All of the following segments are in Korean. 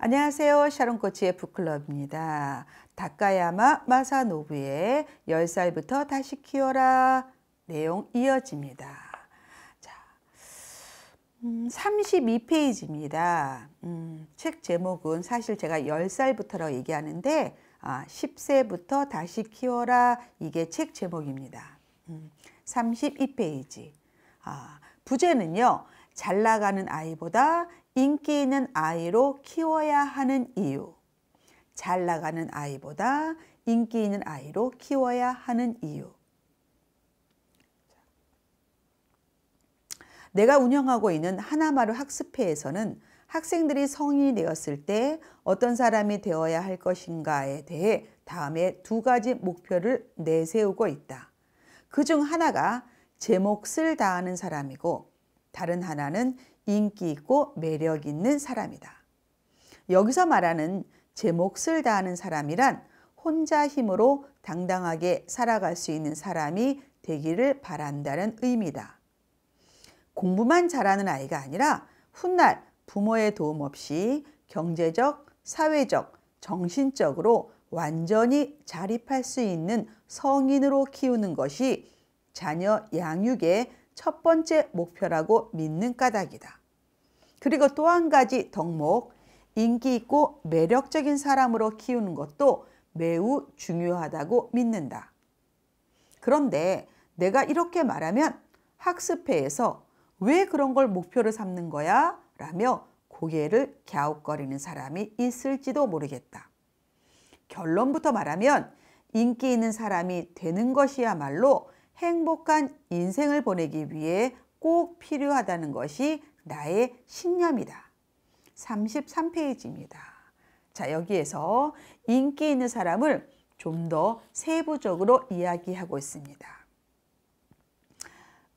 안녕하세요. 샤론코치의 북클럽입니다. 다카야마 마사노부의 10살부터 다시 키워라 내용 이어집니다. 자, 32페이지입니다. 책 제목은 사실 제가 10살부터라고 얘기하는데 10세부터 다시 키워라 이게 책 제목입니다. 32페이지. 부제는요. 잘 나가는 아이보다 인기 있는 아이로 키워야 하는 이유. 잘 나가는 아이보다 인기 있는 아이로 키워야 하는 이유. 내가 운영하고 있는 하나마루 학습회에서는 학생들이 성인이 되었을 때 어떤 사람이 되어야 할 것인가에 대해 다음에 두 가지 목표를 내세우고 있다. 그중 하나가 제 몫을 다하는 사람이고 다른 하나는 인기 있고 매력 있는 사람이다. 여기서 말하는 제 몫을 다하는 사람이란 혼자 힘으로 당당하게 살아갈 수 있는 사람이 되기를 바란다는 의미다. 공부만 잘하는 아이가 아니라 훗날 부모의 도움 없이 경제적, 사회적, 정신적으로 완전히 자립할 수 있는 성인으로 키우는 것이 자녀 양육의 첫 번째 목표라고 믿는 까닭이다. 그리고 또 한 가지 덕목, 인기 있고 매력적인 사람으로 키우는 것도 매우 중요하다고 믿는다. 그런데 내가 이렇게 말하면 학습회에서 왜 그런 걸 목표로 삼는 거야? 라며 고개를 갸웃거리는 사람이 있을지도 모르겠다. 결론부터 말하면 인기 있는 사람이 되는 것이야말로 행복한 인생을 보내기 위해 꼭 필요하다는 것이 나의 신념이다. 33페이지입니다. 자, 여기에서 인기 있는 사람을 좀 더 세부적으로 이야기하고 있습니다.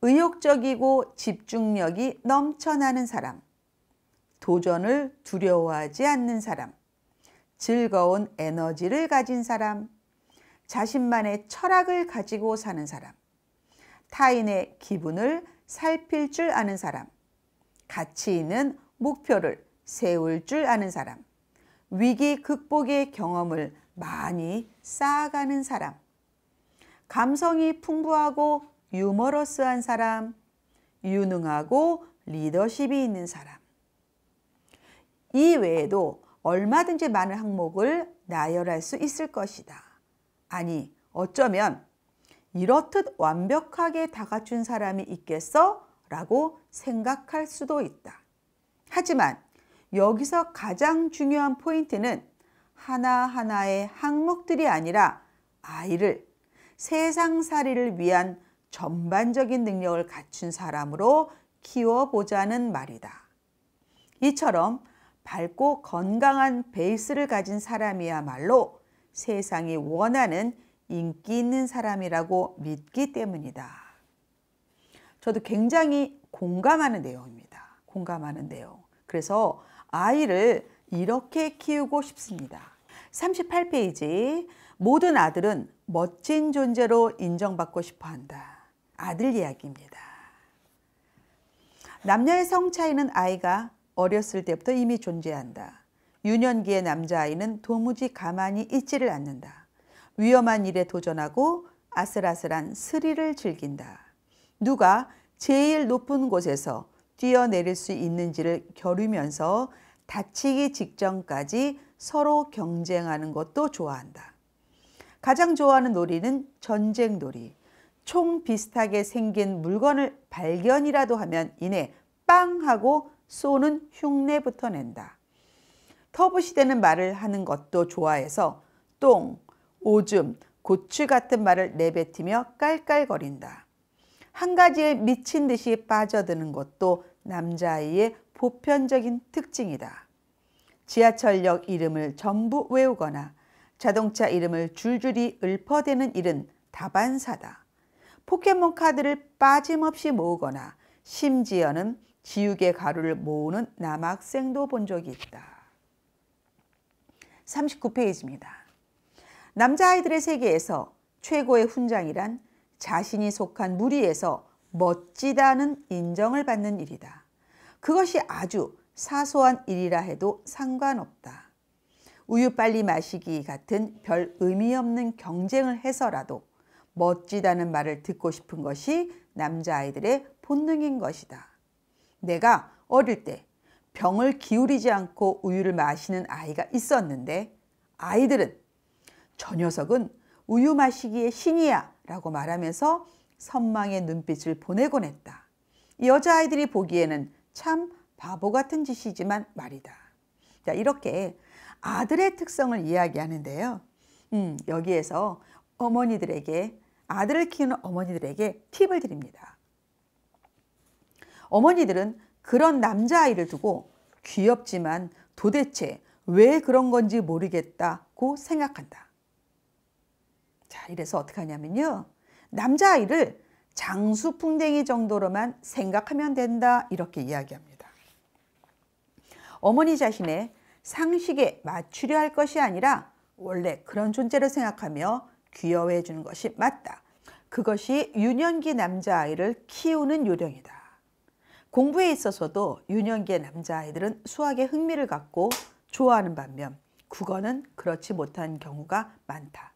의욕적이고 집중력이 넘쳐나는 사람, 도전을 두려워하지 않는 사람, 즐거운 에너지를 가진 사람, 자신만의 철학을 가지고 사는 사람, 타인의 기분을 살필 줄 아는 사람, 가치 있는 목표를 세울 줄 아는 사람, 위기 극복의 경험을 많이 쌓아가는 사람, 감성이 풍부하고 유머러스한 사람, 유능하고 리더십이 있는 사람. 이 외에도 얼마든지 많은 항목을 나열할 수 있을 것이다. 아니, 어쩌면 이렇듯 완벽하게 다 갖춘 사람이 있겠어? 라고 생각할 수도 있다. 하지만 여기서 가장 중요한 포인트는 하나하나의 항목들이 아니라 아이를 세상살이를 위한 전반적인 능력을 갖춘 사람으로 키워보자는 말이다. 이처럼 밝고 건강한 베이스를 가진 사람이야말로 세상이 원하는 인기 있는 사람이라고 믿기 때문이다. 저도 굉장히 공감하는 내용입니다. 공감하는 내용. 그래서 아이를 이렇게 키우고 싶습니다. 38페이지. 모든 아들은 멋진 존재로 인정받고 싶어 한다. 아들 이야기입니다. 남녀의 성 차이는 아이가 어렸을 때부터 이미 존재한다. 유년기의 남자아이는 도무지 가만히 있지를 않는다. 위험한 일에 도전하고 아슬아슬한 스릴을 즐긴다. 누가 제일 높은 곳에서 뛰어내릴 수 있는지를 겨루면서 다치기 직전까지 서로 경쟁하는 것도 좋아한다. 가장 좋아하는 놀이는 전쟁놀이. 총 비슷하게 생긴 물건을 발견이라도 하면 이내 빵 하고 쏘는 흉내부터 낸다. 터부시대는 말을 하는 것도 좋아해서 똥, 오줌, 고추 같은 말을 내뱉으며 깔깔거린다. 한 가지에 미친 듯이 빠져드는 것도 남자아이의 보편적인 특징이다. 지하철역 이름을 전부 외우거나 자동차 이름을 줄줄이 읊어대는 일은 다반사다. 포켓몬 카드를 빠짐없이 모으거나 심지어는 지우개 가루를 모으는 남학생도 본 적이 있다. 39페이지입니다. 남자아이들의 세계에서 최고의 훈장이란 자신이 속한 무리에서 멋지다는 인정을 받는 일이다. 그것이 아주 사소한 일이라 해도 상관없다. 우유 빨리 마시기 같은 별 의미 없는 경쟁을 해서라도 멋지다는 말을 듣고 싶은 것이 남자아이들의 본능인 것이다. 내가 어릴 때 병을 기울이지 않고 우유를 마시는 아이가 있었는데 아이들은 저 녀석은 우유 마시기의 신이야 라고 말하면서 선망의 눈빛을 보내곤 했다. 여자아이들이 보기에는 참 바보 같은 짓이지만 말이다. 자, 이렇게 아들의 특성을 이야기하는데요. 여기에서 어머니들에게 아들을 키우는 어머니들에게 팁을 드립니다. 어머니들은 그런 남자아이를 두고 귀엽지만 도대체 왜 그런 건지 모르겠다고 생각한다. 자, 이래서 어떻게 하냐면요. 남자아이를 장수풍뎅이 정도로만 생각하면 된다 이렇게 이야기합니다. 어머니 자신의 상식에 맞추려 할 것이 아니라 원래 그런 존재로 생각하며 귀여워해 주는 것이 맞다. 그것이 유년기 남자아이를 키우는 요령이다. 공부에 있어서도 유년기의 남자아이들은 수학에 흥미를 갖고 좋아하는 반면 국어는 그렇지 못한 경우가 많다.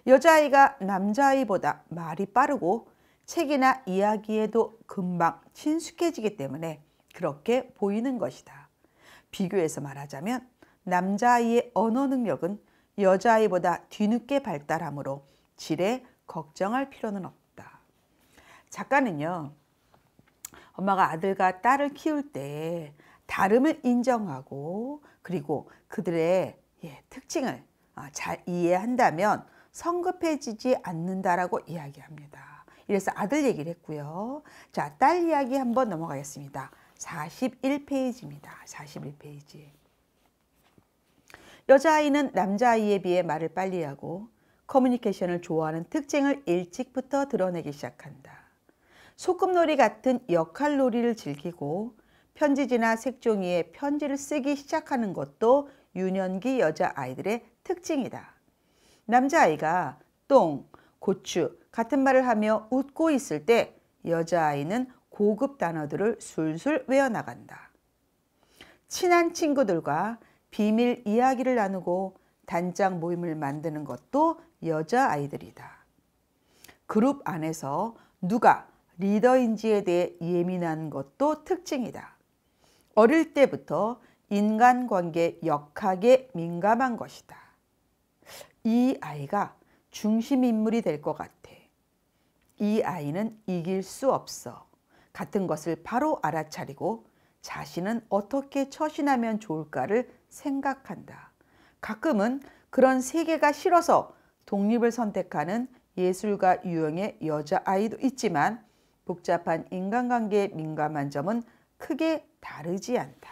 여자아이가 남자아이보다 말이 빠르고 책이나 이야기에도 금방 친숙해지기 때문에 그렇게 보이는 것이다. 비교해서 말하자면 남자아이의 언어 능력은 여자아이보다 뒤늦게 발달하므로 질에 걱정할 필요는 없다. 작가는요. 엄마가 아들과 딸을 키울 때 다름을 인정하고 그리고 그들의 특징을 잘 이해한다면 성급해지지 않는다라고 이야기합니다. 이래서 아들 얘기를 했고요. 자, 딸 이야기 한번 넘어가겠습니다. 41페이지입니다. 41페이지. 여자아이는 남자아이에 비해 말을 빨리 하고 커뮤니케이션을 좋아하는 특징을 일찍부터 드러내기 시작한다. 소꿉놀이 같은 역할놀이를 즐기고 편지지나 색종이에 편지를 쓰기 시작하는 것도 유년기 여자아이들의 특징이다. 남자아이가 똥, 고추 같은 말을 하며 웃고 있을 때 여자아이는 고급 단어들을 술술 외워나간다. 친한 친구들과 비밀 이야기를 나누고 단짝 모임을 만드는 것도 여자아이들이다. 그룹 안에서 누가 리더인지에 대해 예민한 것도 특징이다. 어릴 때부터 인간관계 역학에 민감한 것이다. 이 아이가 중심인물이 될 것 같아. 이 아이는 이길 수 없어. 같은 것을 바로 알아차리고 자신은 어떻게 처신하면 좋을까를 생각한다. 가끔은 그런 세계가 싫어서 독립을 선택하는 예술가 유형의 여자아이도 있지만 복잡한 인간관계에 민감한 점은 크게 다르지 않다.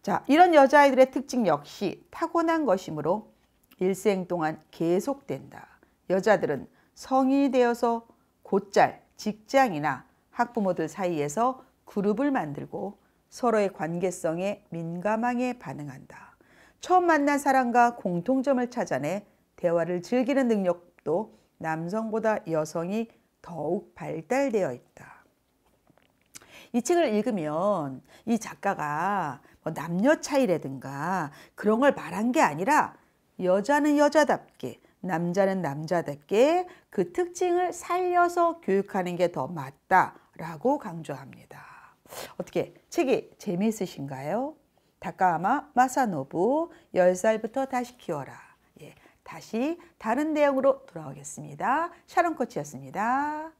자, 이런 여자아이들의 특징 역시 타고난 것이므로 일생 동안 계속된다. 여자들은 성인이 되어서 곧잘 직장이나 학부모들 사이에서 그룹을 만들고 서로의 관계성에 민감하게 반응한다. 처음 만난 사람과 공통점을 찾아내 대화를 즐기는 능력도 남성보다 여성이 더욱 발달되어 있다. 이 책을 읽으면 이 작가가 남녀 차이라든가 그런 걸 말한 게 아니라 여자는 여자답게 남자는 남자답게 그 특징을 살려서 교육하는 게 더 맞다라고 강조합니다. 어떻게 책이 재미있으신가요? 다카하마 마사노부 10살부터 다시 키워라. 다시 다른 내용으로 돌아오겠습니다. 샤론 코치였습니다.